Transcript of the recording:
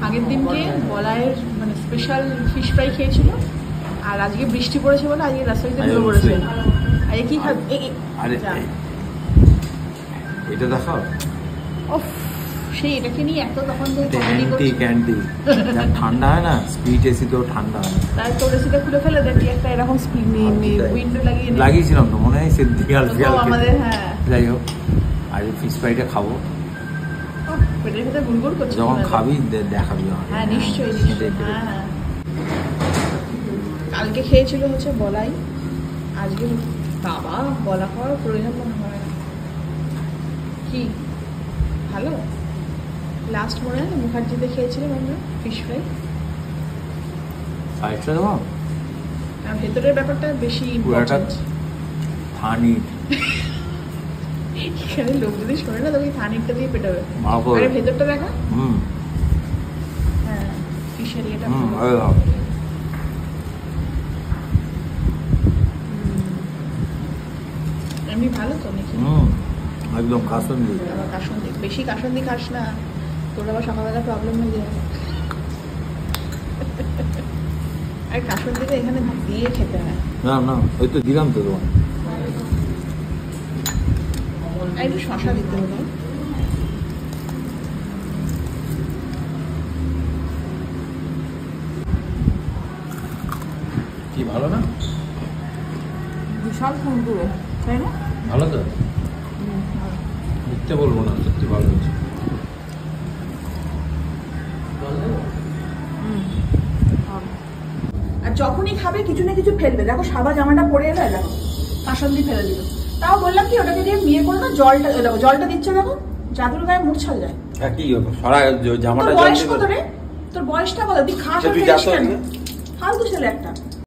আগের দিনকে বলায়ের মানে স্পেশাল ফিশ ফ্রাই খেয়েছিল, আর আজকে বৃষ্টি পড়েছে বলে আজকে রাস্তাতে ধুয়ে পড়েছে। আজকে কি খাবে? এটা দেখাও। ওফ, সেই এটাকে নিয়ে এত তখন ক্যান্ডি ঠান্ডা হয় না, স্পিড এসি তো ঠান্ডা হয়। তাই তোর এসিটা খুলে ফেলে দেখি একটা এরকম উইন্ডো লাগিয়েছিলাম তো মনে হয় সে দিয়াল আমাদের। হ্যাঁ, যাই হোক আজ ফিশ ফ্রাইটা খাবো, পেটের ভেতরে গুড়গুড় করছে। যখন খাবি দেখাবি। হ্যাঁ নিশ্চয়ই নিশ্চয়ই। হ্যাঁ হ্যাঁ, কালকে খেয়েছিল হচ্ছে বলাই, আজকে বাবা বলা খাওয়ার প্রয়োজন মনে হয় না। কি ভালো, লাস্ট মনে হয় মুখার্জিতে খেয়েছিলাম আমরা ফিশ ফ্রাই। সাইডটা দেবো, আর ভেতরের ব্যাপারটা বেশি ইম্পর্টেন্ট। এখানে লোক যদি শোনে না তবে থানিরটা দিয়ে পেটাবে। আরে ভেতরটা দেখা। হ্যাঁ ফিশের এটা এমনি ভালো তো নাকি? একদম কাসুন্দি। কাসুন্দি বেশি কাসুন্দি খাস না, তোর আবার সকালবেলা প্রবলেম হয়ে যায়। আর কাসুন্দিটা এখানে দিয়ে খেতে হয়। না না, ওই তো দিলাম তো তোমার। একটু শশা দিতে হবে। কি ভালো না? বিশাল সুন্দর, তাই না? ভালো তো, মিথ্যে বলবো না, সত্যি ভালো হয়েছে। আর যখনই খাবে কিছু না কিছু ফেলবে। দেখো সাদা জামাটা পরে এলে দেখো কাসন্দি ফেলে দিল। তাও বললাম কি ওটাকে দিয়ে বিয়ে করো না, জলটা দেখো জলটা দিচ্ছে দেখো, জাদুর গায়ে মূর্ছাল যায়। কি জামাটা বয়স কত রে? তোর বয়সটা কত? তুই খাস ফালতু ছেলে একটা।